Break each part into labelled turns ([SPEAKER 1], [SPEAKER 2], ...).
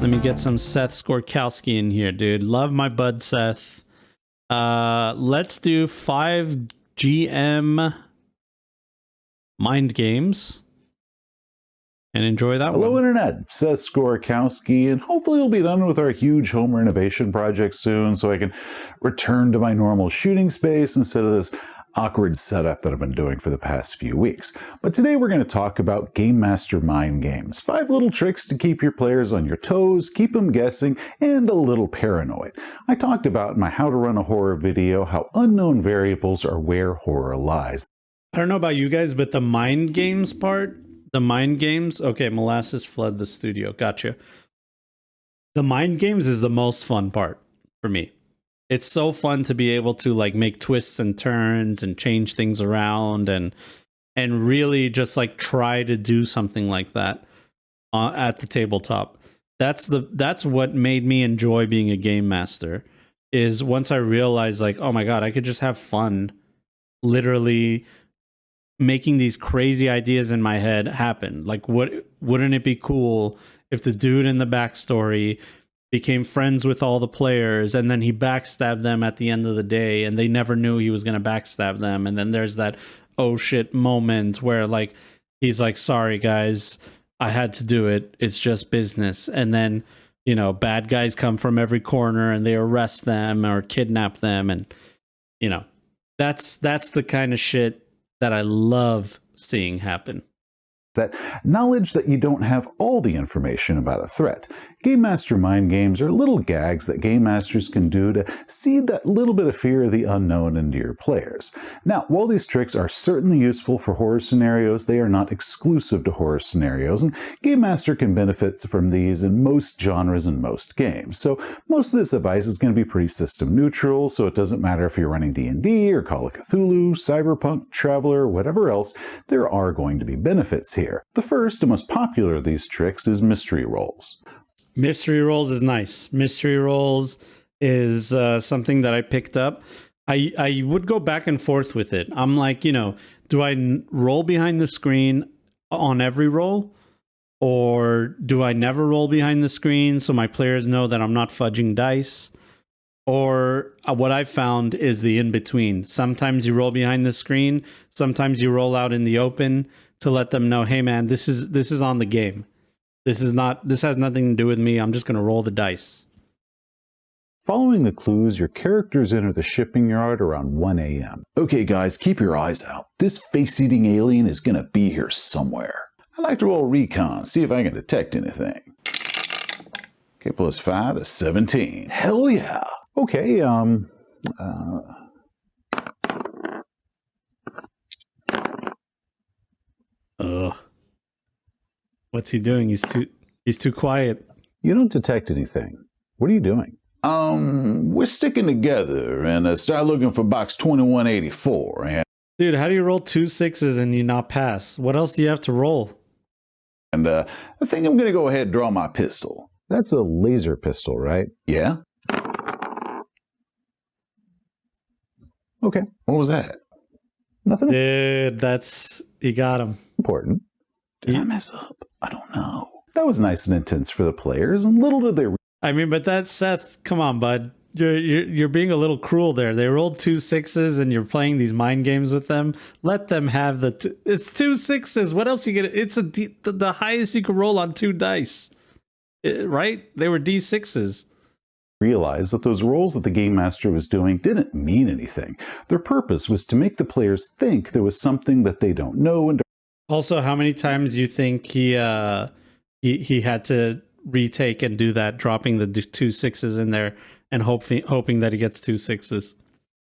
[SPEAKER 1] Let me get some Seth Skorkowski in here, dude. Love my bud, Seth. Let's do 5 GM mind games and enjoy that one.
[SPEAKER 2] Hello, Internet. Seth Skorkowski, and hopefully we'll be done with our huge home renovation project soon so I can return to my normal shooting space instead of this awkward setup that I've been doing for the past few weeks. But today we're going to talk about Game Master mind games. 5 little tricks to keep your players on your toes, keep them guessing, and a little paranoid. I talked about in my How to Run a Horror video how unknown variables are where horror lies.
[SPEAKER 1] I don't know about you guys, but the mind games part, the mind games, okay, molasses flood the studio, gotcha. The mind games is the most fun part for me. It's so fun to be able to like make twists and turns and change things around and really just like try to do something like that at the tabletop. That's what made me enjoy being a game master, is once I realized like, oh my god, I could just have fun literally making these crazy ideas in my head happen. Like, wouldn't it be cool if the dude in the backstory became friends with all the players and then he backstabbed them at the end of the day and they never knew he was going to backstab them, and then there's that oh shit moment where like he's like, sorry guys, I had to do it, it's just business, and then, you know, bad guys come from every corner and they arrest them or kidnap them, and you know, that's the kind of shit that I love seeing happen.
[SPEAKER 2] That knowledge that you don't have all the information about a threat. Game Master mind games are little gags that game masters can do to seed that little bit of fear of the unknown into your players. Now, while these tricks are certainly useful for horror scenarios, they are not exclusive to horror scenarios, and Game Master can benefit from these in most genres and most games. So most of this advice is going to be pretty system neutral, so it doesn't matter if you're running D&D or Call of Cthulhu, Cyberpunk, Traveler, whatever else, there are going to be benefits here. The first and most popular of these tricks is mystery rolls.
[SPEAKER 1] Mystery rolls is nice. Mystery rolls is something that I picked up. I would go back and forth with it. I'm like, you know, do I roll behind the screen on every roll? Or do I never roll behind the screen so my players know that I'm not fudging dice? Or what I've found is the in-between. Sometimes you roll behind the screen. Sometimes you roll out in the open to let them know, hey man, this is on the game. This has nothing to do with me. I'm just going to roll the dice.
[SPEAKER 2] Following the clues, your characters enter the shipping yard around 1 a.m. Okay guys, keep your eyes out. This face-eating alien is going to be here somewhere. I'd like to roll recon, see if I can detect anything. Okay, plus 5 is 17. Hell yeah! Okay,
[SPEAKER 1] Ugh. What's he doing? He's too quiet.
[SPEAKER 2] You don't detect anything. What are you doing? We're sticking together and start looking for box 2184. And
[SPEAKER 1] dude, how do you roll 2 6s and you not pass? What else do you have to roll?
[SPEAKER 2] And I think I'm gonna go ahead and draw my pistol. That's a laser pistol, right? Yeah. Okay. What was that? Nothing.
[SPEAKER 1] Dude, you got him.
[SPEAKER 2] Important. Did I mess up? I don't know. That was nice and intense for the players, and little did they.
[SPEAKER 1] I mean, but that's Seth. Come on, bud. You're being a little cruel there. They rolled 2 6s, and you're playing these mind games with them. Let them have it's 2 6s. What else you get? It's the highest you can roll on 2 dice, right? They were D6s.
[SPEAKER 2] Realized that those rolls that the Game Master was doing didn't mean anything. Their purpose was to make the players think there was something that they don't know. And
[SPEAKER 1] also, how many times do you think he had to retake and do that, dropping the 2 6s in there and hoping that he gets 2 6s?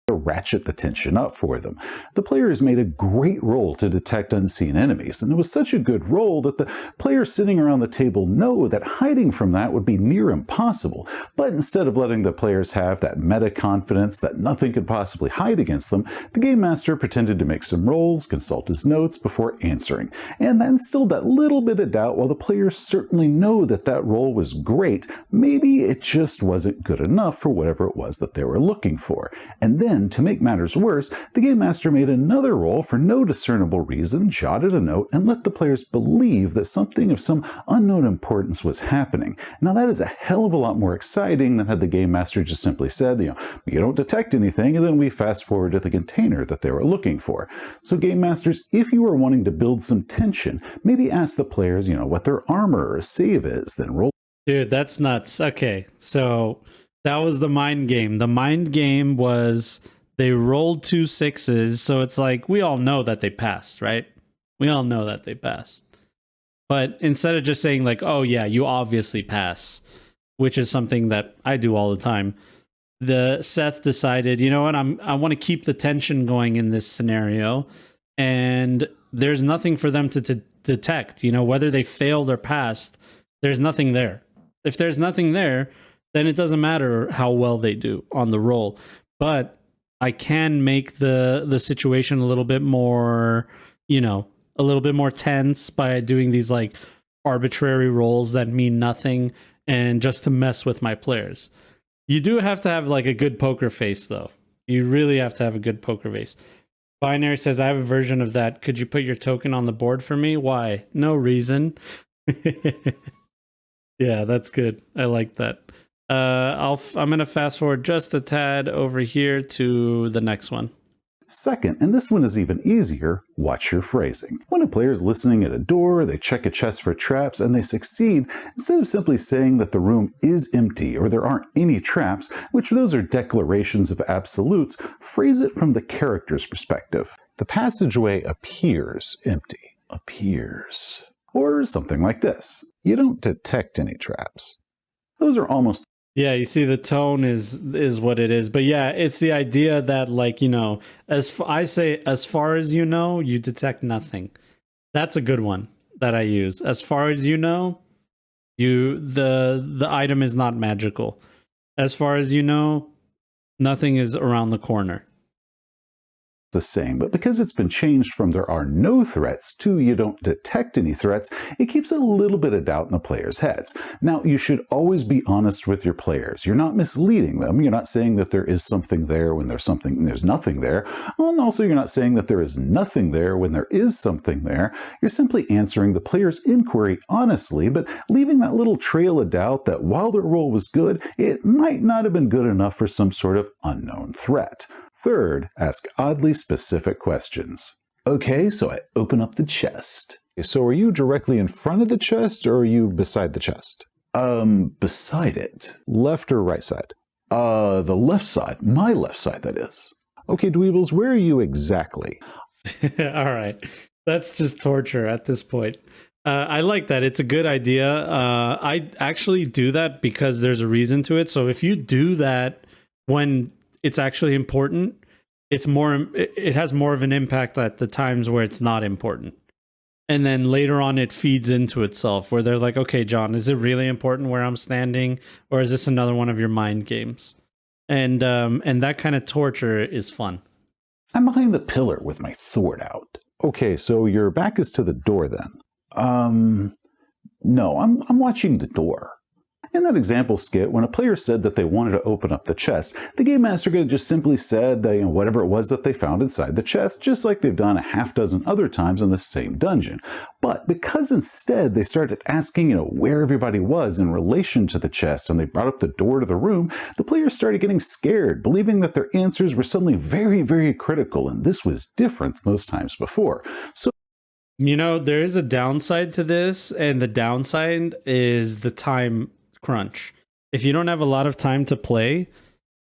[SPEAKER 2] to ratchet the tension up for them. The players made a great roll to detect unseen enemies, and it was such a good roll that the players sitting around the table know that hiding from that would be near impossible. But instead of letting the players have that meta-confidence that nothing could possibly hide against them, the Game Master pretended to make some rolls, consult his notes before answering, and that instilled that little bit of doubt. While the players certainly know that that roll was great, maybe it just wasn't good enough for whatever it was that they were looking for. And then Then, to make matters worse, the Game Master made another roll for no discernible reason, jotted a note, and let the players believe that something of some unknown importance was happening. Now that is a hell of a lot more exciting than had the Game Master just simply said, you don't detect anything, and then we fast forward to the container that they were looking for. So Game Masters, if you are wanting to build some tension, maybe ask the players, what their armor or save is, then roll.
[SPEAKER 1] Dude, that's nuts. Okay, so that was the mind game. The mind game was they rolled 2 6s, so it's like we all know that they passed, right? We all know that they passed. But instead of just saying like, oh yeah, you obviously pass, which is something that I do all the time, Seth decided, you know what, I want to keep the tension going in this scenario, and there's nothing for them to detect, whether they failed or passed, there's nothing there. If there's nothing there, then it doesn't matter how well they do on the roll. But I can make the situation a little bit more, a little bit more tense by doing these like arbitrary rolls that mean nothing and just to mess with my players. You do have to have like a good poker face though. You really have to have a good poker face. Binary says, I have a version of that. Could you put your token on the board for me? Why? No reason. Yeah, that's good. I like that. I'm going to fast forward just a tad over here to the next one.
[SPEAKER 2] Second, and this one is even easier, watch your phrasing. When a player is listening at a door, they check a chest for traps, and they succeed, instead of simply saying that the room is empty or there aren't any traps, which those are declarations of absolutes, phrase it from the character's perspective. The passageway appears empty. Appears. Or something like this. You don't detect any traps. Those are almost...
[SPEAKER 1] Yeah, you see the tone is what it is. But yeah, it's the idea that like, as far as you detect nothing. That's a good one that I use. As far as the item is not magical. As far as nothing is around the corner.
[SPEAKER 2] The same, but because it's been changed from there are no threats to you don't detect any threats, it keeps a little bit of doubt in the players' heads. Now, you should always be honest with your players. You're not misleading them. You're not saying that there is something there when there's nothing there. And also, you're not saying that there is nothing there when there is something there. You're simply answering the player's inquiry honestly, but leaving that little trail of doubt that while their roll was good, it might not have been good enough for some sort of unknown threat. Third, ask oddly specific questions. Okay, so I open up the chest. So are you directly in front of the chest, or are you beside the chest? Beside it. Left or right side? The left side. My left side, that is. Okay, Dweebles, where are you exactly?
[SPEAKER 1] All right. That's just torture at this point. I like that. It's a good idea. I actually do that because there's a reason to it. So if you do that when it's actually important, it has more of an impact at the times where it's not important. And then later on it feeds into itself where they're like, okay, John, is it really important where I'm standing, or is this another one of your mind games? And that kind of torture is fun.
[SPEAKER 2] I'm behind the pillar with my sword out. Okay, so your back is to the door then. No, I'm watching the door. In that example skit, when a player said that they wanted to open up the chest, the Game Master could have just simply said that, whatever it was that they found inside the chest, just like they've done a half dozen other times in the same dungeon. But because instead they started asking, where everybody was in relation to the chest, and they brought up the door to the room, the players started getting scared, believing that their answers were suddenly very, very critical, and this was different than those times before. So
[SPEAKER 1] there is a downside to this, and the downside is the time crunch. If you don't have a lot of time to play,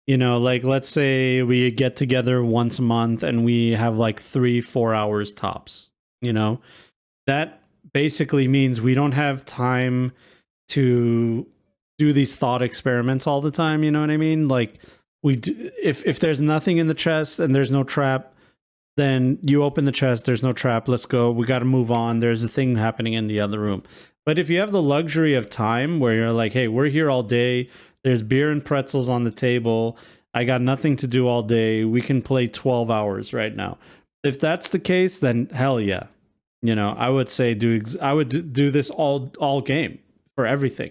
[SPEAKER 1] like let's say we get together once a month and we have like 3-4 hours tops, that basically means we don't have time to do these thought experiments all the time. You know what I mean? Like if there's nothing in the chest and there's no trap, then you open the chest, there's no trap, let's go, we got to move on, there's a thing happening in the other room. But if you have the luxury of time where you're like, hey, we're here all day, there's beer and pretzels on the table, I got nothing to do all day, we can play 12 hours right now. If that's the case, then hell yeah. I would say I would do this all game for everything.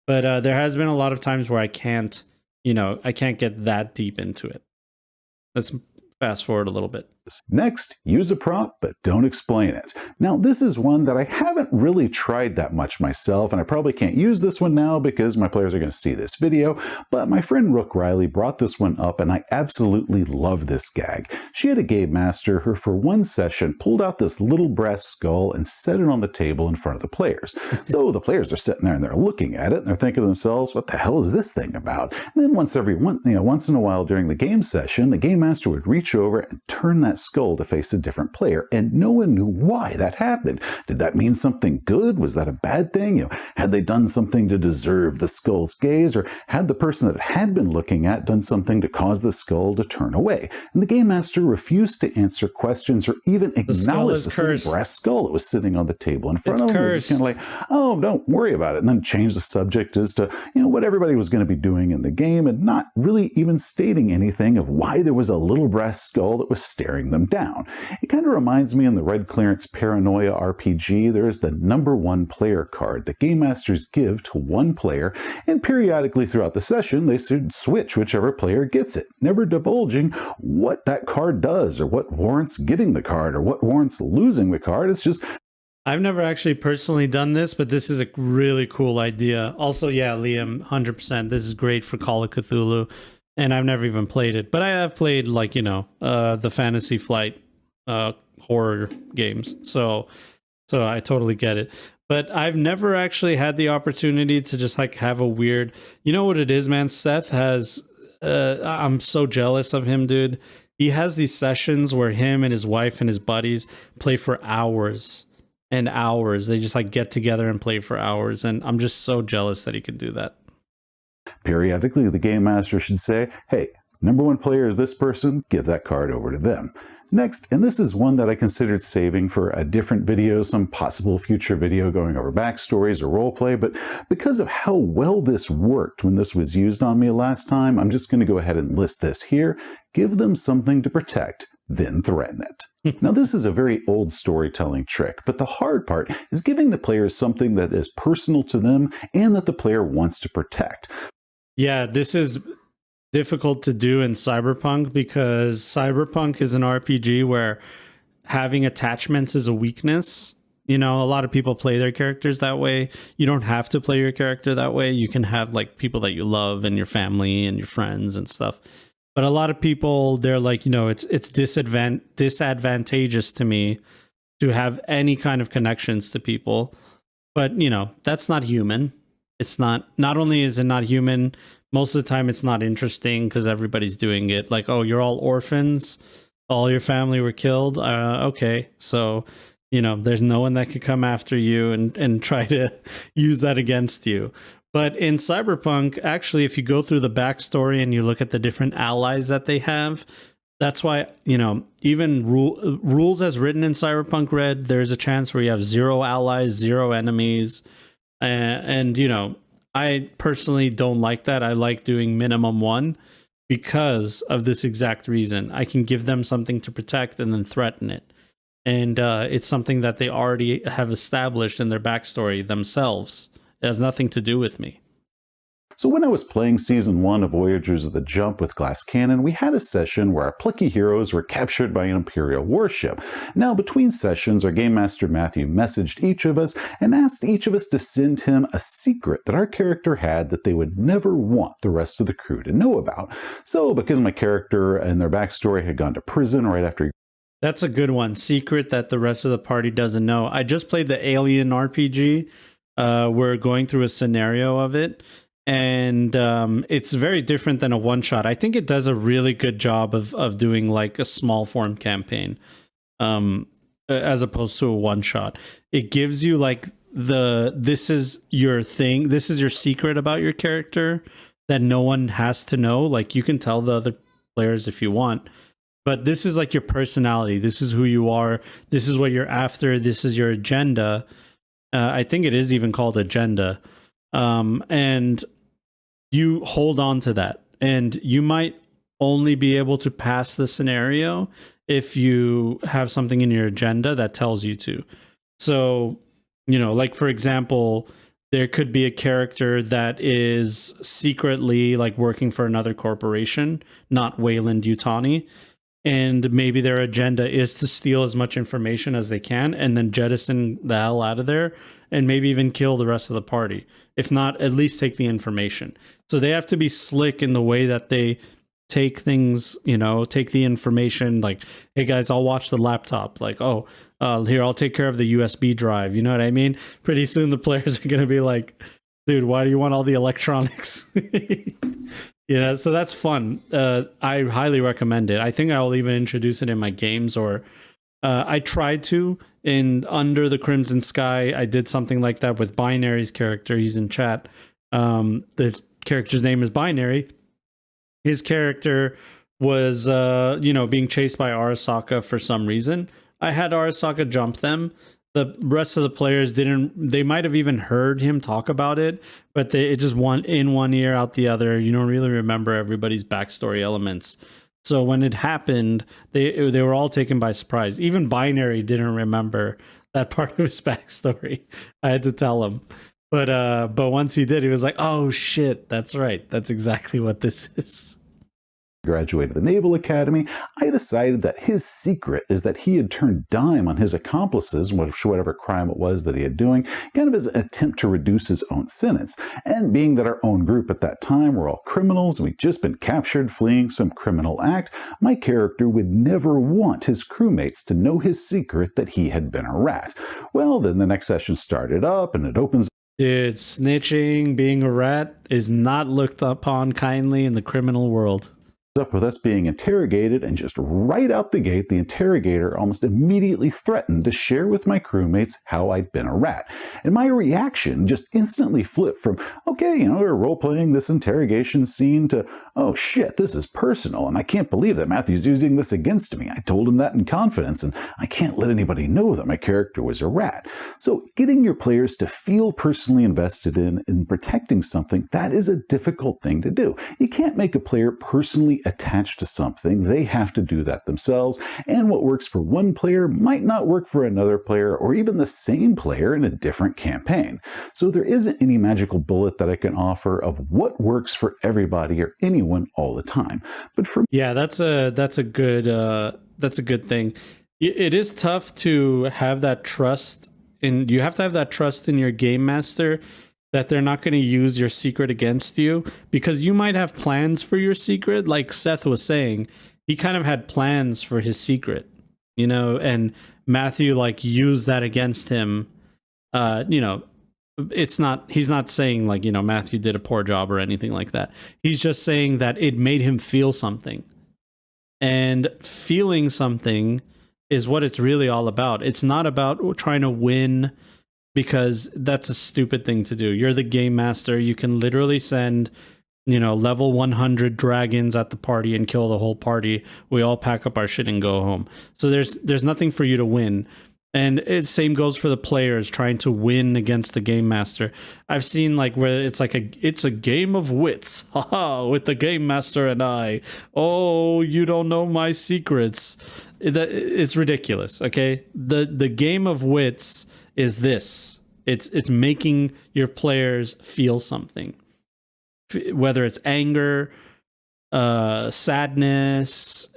[SPEAKER 1] But there has been a lot of times where I can't get that deep into it. let's fast forward a little bit.
[SPEAKER 2] Next, use a prompt, but don't explain it. Now, this is one that I haven't really tried that much myself, and I probably can't use this one now because my players are going to see this video, but my friend Rook Riley brought this one up, and I absolutely love this gag. She had a game master who, for one session, pulled out this little brass skull and set it on the table in front of the players. So the players are sitting there and they're looking at it, and they're thinking to themselves, what the hell is this thing about? And then once in a while during the game session, the game master would reach over and turn that skull to face a different player, and no one knew why that happened. Did that mean something good? Was that a bad thing? Had they done something to deserve the skull's gaze, or had the person that had been looking at done something to cause the skull to turn away? And the game master refused to answer questions or even acknowledge the little brass skull that was sitting on the table in front of them. Just kind of like, oh, don't worry about it, and then change the subject as to what everybody was going to be doing in the game, and not really even stating anything of why there was a little brass skull that was staring them down. It kind of reminds me in the Red Clearance Paranoia RPG, there is the #1 player card that game masters give to one player, and periodically throughout the session they should switch whichever player gets it, never divulging what that card does or what warrants getting the card or what warrants losing the card. It's just,
[SPEAKER 1] I've never actually personally done this, but this is a really cool idea. Also, yeah, Liam, 100%. This is great for Call of Cthulhu. And I've never even played it, but I have played the Fantasy Flight horror games. So I totally get it. But I've never actually had the opportunity to just have a weird, you know what it is, man? Seth has, I'm so jealous of him, dude. He has these sessions where him and his wife and his buddies play for hours and hours. They just get together and play for hours. And I'm just so jealous that he can do that.
[SPEAKER 2] periodically the game master should say, hey, #1 player is this person, give that card over to them. Next, and this is one that I considered saving for a different video, some possible future video going over backstories or roleplay, but because of how well this worked when this was used on me last time, I'm just going to go ahead and list this here. Give them something to protect, then threaten it. Now, this is a very old storytelling trick, but the hard part is giving the players something that is personal to them and that the player wants to protect.
[SPEAKER 1] Yeah, this is difficult to do in Cyberpunk because Cyberpunk is an RPG where having attachments is a weakness. You know, a lot of people play their characters that way. You don't have to play your character that way. You can have like people that you love and your family and your friends and stuff. But a lot of people, they're like, you know, it's disadvantageous to me to have any kind of connections to people. But, you know, that's not human. It's not only is it not human, most of the time it's not interesting because everybody's doing it. Like, oh, you're all orphans, all your family were killed. Okay, so, you know, there's no one that could come after you and try to use that against you. But in Cyberpunk, actually, if you go through the backstory and you look at the different allies that they have, that's why, you know, even rules as written in Cyberpunk Red, there's a chance where you have 0 allies, 0 enemies. And, you know, I personally don't like that. I like doing minimum 1 because of this exact reason. I can give them something to protect and then threaten it. And it's something that they already have established in their backstory themselves. It has nothing to do with me.
[SPEAKER 2] So when I was playing Season 1 of Voyagers of the Jump with Glass Cannon, we had a session where our plucky heroes were captured by an Imperial warship. Now, between sessions, our Game Master Matthew messaged each of us and asked each of us to send him a secret that our character had that they would never want the rest of the crew to know about. So, because my character and their backstory had gone to prison right after...
[SPEAKER 1] That's a good one. Secret that the rest of the party doesn't know. I just played the Alien RPG. We're going through a scenario of it. And it's very different than a one-shot. I think it does a really good job of doing like a small form campaign as opposed to a one-shot. It gives you like this is your thing, this is your secret about your character that no one has to know. Like you can tell the other players if you want, but this is like your personality. This is who you are. This is what you're after. This is your agenda. I think it is even called agenda. And you hold on to that, and you might only be able to pass the scenario if you have something in your agenda that tells you to. So, you know, like for example, there could be a character that is secretly like working for another corporation, not Wayland Yutani, and maybe their agenda is to steal as much information as they can and then jettison the hell out of there and maybe even kill the rest of the party. If not, at least take the information. So they have to be slick in the way that they take things, you know, take the information like, hey guys, I'll watch the laptop. Like, oh, here, I'll take care of the USB drive. You know what I mean? Pretty soon the players are going to be like, dude, why do you want all the electronics? You know, so that's fun. I highly recommend it. I think I'll even introduce it in my games, or I tried to in Under the Crimson Sky. I did something like that with Binary's character. He's in chat. This character's name is Binary. His character was, you know, being chased by Arasaka for some reason. I had Arasaka jump them. The rest of the players didn't. They might have even heard him talk about it, but it just went in one ear, out the other. You don't really remember everybody's backstory elements. So when it happened, they were all taken by surprise. Even Binary didn't remember that part of his backstory. I had to tell him. But once he did, he was like, "Oh shit, that's right. That's exactly what this is."
[SPEAKER 2] Graduated the Naval Academy, I decided that his secret is that he had turned dime on his accomplices, whatever crime it was that he had doing, kind of as an attempt to reduce his own sentence. And being that our own group at that time were all criminals, we'd just been captured fleeing some criminal act, my character would never want his crewmates to know his secret that he had been a rat. Well, then the next session started up, and it opens.
[SPEAKER 1] Dude, snitching, being a rat is not looked upon kindly in the criminal world.
[SPEAKER 2] Up with us being interrogated, and just right out the gate, the interrogator almost immediately threatened to share with my crewmates how I'd been a rat. And my reaction just instantly flipped from, okay, you know, we're role-playing this interrogation scene, to, oh shit, this is personal, and I can't believe that Matthew's using this against me. I told him that in confidence, and I can't let anybody know that my character was a rat. So getting your players to feel personally invested in protecting something, that is a difficult thing to do. You can't make a player personally attached to something. They have to do that themselves, and what works for one player might not work for another player, or even the same player in a different campaign. So there isn't any magical bullet that I can offer of what works for everybody or anyone all the time. But for
[SPEAKER 1] yeah, that's a good thing. It is tough to have that trust, and you have to have that trust in your game master that they're not going to use your secret against you, because you might have plans for your secret. Like Seth was saying, he kind of had plans for his secret, you know, and Matthew like used that against him. You know, he's not saying like, you know, Matthew did a poor job or anything like that. He's just saying that it made him feel something, and feeling something is what it's really all about. It's not about trying to win, because that's a stupid thing to do. You're the game master. You can literally send, you know, level 100 dragons at the party and kill the whole party. We all pack up our shit and go home. So there's nothing for you to win. And it same goes for the players trying to win against the game master. I've seen like where it's like it's a game of wits. Haha, with the game master and I. Oh, you don't know my secrets. It's ridiculous, okay? The game of wits is this. It's making your players feel something. Whether it's anger, sadness,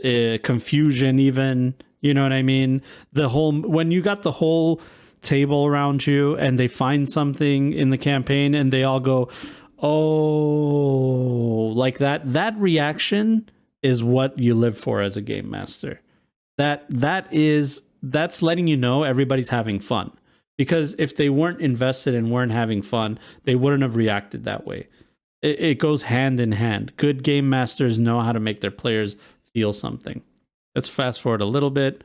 [SPEAKER 1] confusion even. You know what I mean? When you got the whole table around you and they find something in the campaign and they all go, oh, like that reaction is what you live for as a game master. That's letting you know everybody's having fun. Because if they weren't invested and weren't having fun, they wouldn't have reacted that way. It goes hand in hand. Good game masters know how to make their players feel something. Let's fast forward a little bit.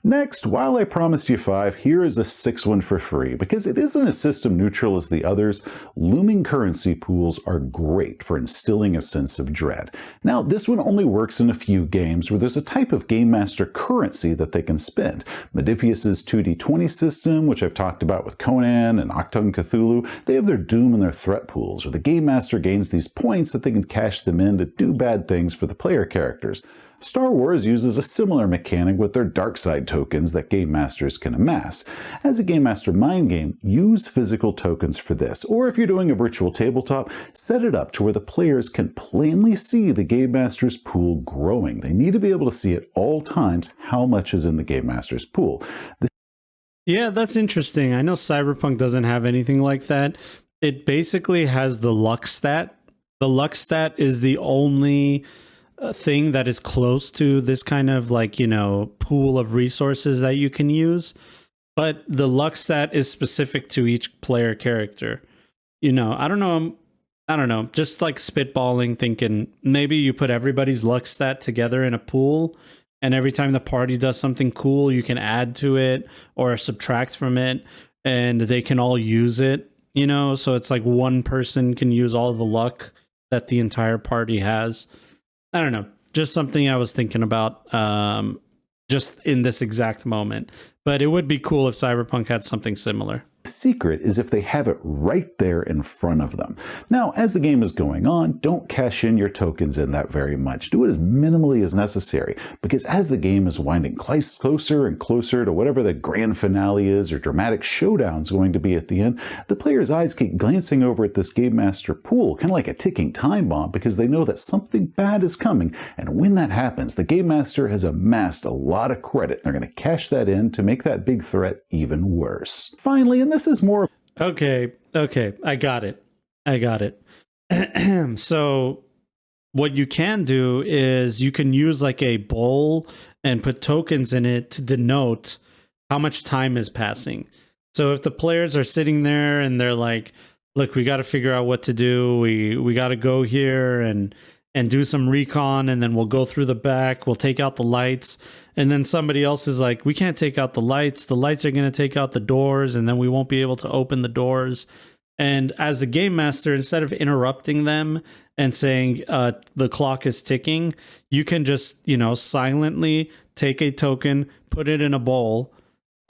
[SPEAKER 2] Next, while I promised you 5, here is a 6th one for free. Because it isn't as system neutral as the others, looming currency pools are great for instilling a sense of dread. Now, this one only works in a few games where there's a type of game master currency that they can spend. Modiphius's 2d20 system, which I've talked about with Conan and Octung Cthulhu, they have their doom and their threat pools, where the game master gains these points that they can cash them in to do bad things for the player characters. Star Wars uses a similar mechanic with their dark side tokens that game masters can amass. As a Game Master mind game, use physical tokens for this, or if you're doing a virtual tabletop, set it up to where the players can plainly see the Game Master's pool growing. They need to be able to see at all times how much is in the Game Master's pool.
[SPEAKER 1] Yeah, that's interesting. I know Cyberpunk doesn't have anything like that. It basically has the luck stat. The luck stat is the only thing that is close to this kind of like, you know, pool of resources that you can use. But the luck stat is specific to each player character. You know, I don't know, just like spitballing, thinking maybe you put everybody's luck stat together in a pool, and every time the party does something cool, you can add to it or subtract from it, and they can all use it, you know? So it's like one person can use all the luck that the entire party has. I don't know, just something I was thinking about just in this exact moment. But it would be cool if Cyberpunk had something similar.
[SPEAKER 2] The secret is if they have it right there in front of them. Now, as the game is going on, don't cash in your tokens in that very much. Do it as minimally as necessary, because as the game is winding closer and closer to whatever the grand finale is or dramatic showdown is going to be at the end, the player's eyes keep glancing over at this Game Master pool, kind of like a ticking time bomb, because they know that something bad is coming, and when that happens, the Game Master has amassed a lot of credit. They're going to cash that in to make that big threat even worse. Finally, and this is more...
[SPEAKER 1] Okay, I got it. So what you can do is you can use like a bowl and put tokens in it to denote how much time is passing. So if the players are sitting there and they're like, look, we got to figure out what to do. We got to go here and do some recon, and then we'll go through the back, we'll take out the lights, and then somebody else is like, we can't take out the lights are going to take out the doors, and then we won't be able to open the doors. And as a game master, instead of interrupting them and saying the clock is ticking, you can just, you know, silently take a token, put it in a bowl,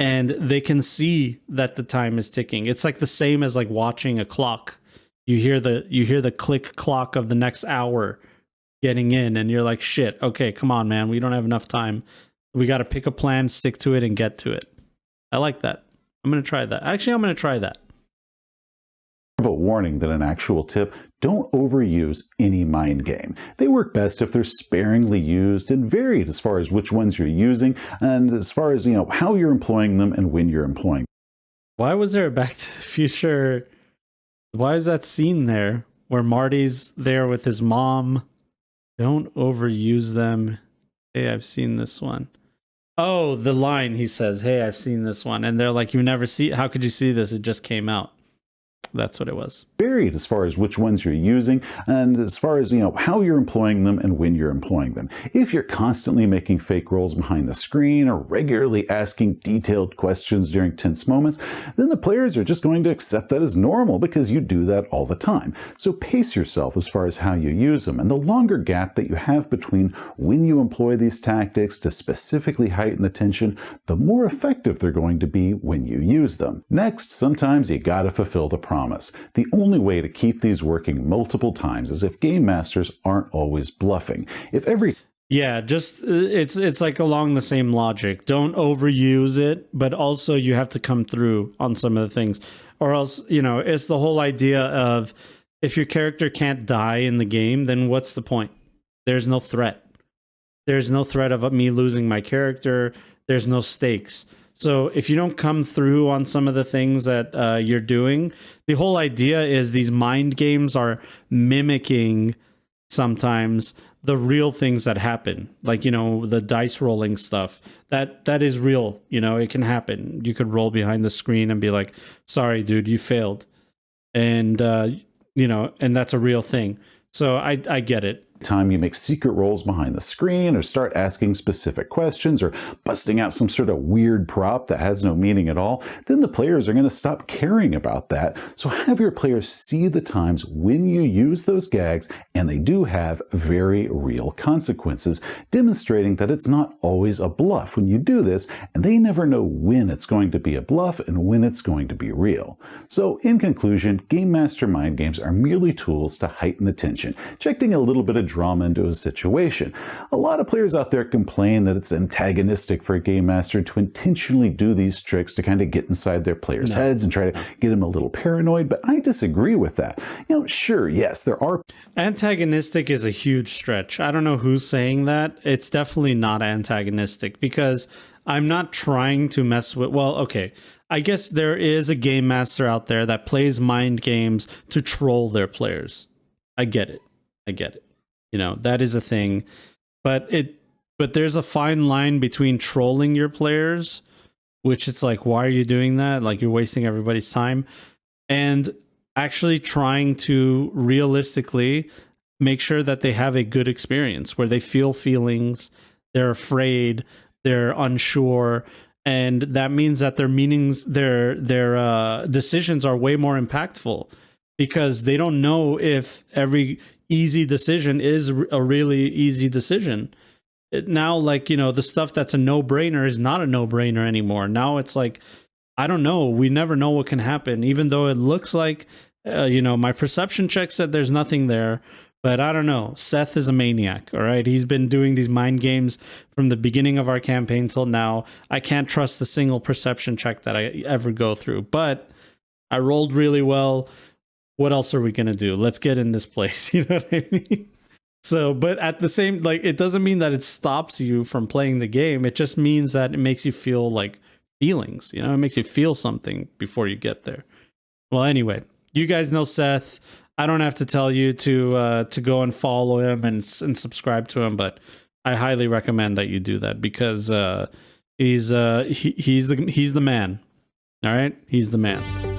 [SPEAKER 1] and they can see that the time is ticking. It's like the same as like watching a clock. You hear the click clock of the next hour getting in, and you're like, shit, okay, come on, man, we don't have enough time. We got to pick a plan, stick to it, and get to it. I like that. I'm going to try that. Actually, I'm going to try that.
[SPEAKER 2] Of a warning than an actual tip, don't overuse any mind game. They work best if they're sparingly used and varied as far as which ones you're using, and as far as, you know, how you're employing them and when you're employing them.
[SPEAKER 1] Why was there a Back to the Future? Why is that scene there where Marty's there with his mom? Don't overuse them. Hey, I've seen this one. Oh, the line he says, hey, I've seen this one. And they're like, you never see it? How could you see this? It just came out. That's what it was.
[SPEAKER 2] Varied as far as which ones you're using, and as far as, you know, how you're employing them and when you're employing them. If you're constantly making fake rolls behind the screen or regularly asking detailed questions during tense moments, then the players are just going to accept that as normal because you do that all the time. So pace yourself as far as how you use them, and the longer gap that you have between when you employ these tactics to specifically heighten the tension, the more effective they're going to be when you use them. Next, sometimes you gotta fulfill the promise. The only way to keep these working multiple times is if game masters aren't always bluffing. If every...
[SPEAKER 1] Yeah, just it's like along the same logic. Don't overuse it, but also you have to come through on some of the things. Or else, you know, it's the whole idea of if your character can't die in the game, then what's the point? There's no threat. There's no threat of me losing my character. There's no stakes. So if you don't come through on some of the things that you're doing, the whole idea is these mind games are mimicking sometimes the real things that happen. Like, you know, the dice rolling stuff. That is real. You know, it can happen. You could roll behind the screen and be like, sorry, dude, you failed. And, you know, and that's a real thing. So I get it.
[SPEAKER 2] Time you make secret rolls behind the screen or start asking specific questions or busting out some sort of weird prop that has no meaning at all, then the players are going to stop caring about that. So have your players see the times when you use those gags, and they do have very real consequences, demonstrating that it's not always a bluff when you do this, and they never know when it's going to be a bluff and when it's going to be real. So in conclusion, Game Master mind games are merely tools to heighten the tension, injecting a little bit of drama into a situation. A lot of players out there complain that it's antagonistic for a game master to intentionally do these tricks to kind of get inside their players' heads and try to get them a little paranoid, but I disagree with that. You know, sure, yes, there are...
[SPEAKER 1] Antagonistic is a huge stretch. I don't know who's saying that. It's definitely not antagonistic, because I'm not trying to mess with... Well, okay, I guess there is a game master out there that plays mind games to troll their players. I get it. You know, that is a thing. But there's a fine line between trolling your players, which it's like, why are you doing that? Like, you're wasting everybody's time. And actually trying to realistically make sure that they have a good experience where they feel feelings, they're afraid, they're unsure, and that means that their decisions are way more impactful, because they don't know if every easy decision is a really easy decision. Now, like, you know, the stuff that's a no-brainer is not a no-brainer anymore. Now it's like, I don't know. We never know what can happen, even though it looks like, you know, my perception check said there's nothing there. But I don't know. Seth is a maniac, all right? He's been doing these mind games from the beginning of our campaign till now. I can't trust the single perception check that I ever go through. But I rolled really well. What else are we going to do? Let's get in this place. You know what I mean? So, but at the same, like, it doesn't mean that it stops you from playing the game. It just means that it makes you feel like feelings. You know, it makes you feel something before you get there. Well, anyway, you guys know Seth. I don't have to tell you to go and follow him and subscribe to him, but I highly recommend that you do that, because he's the man. All right, he's the man.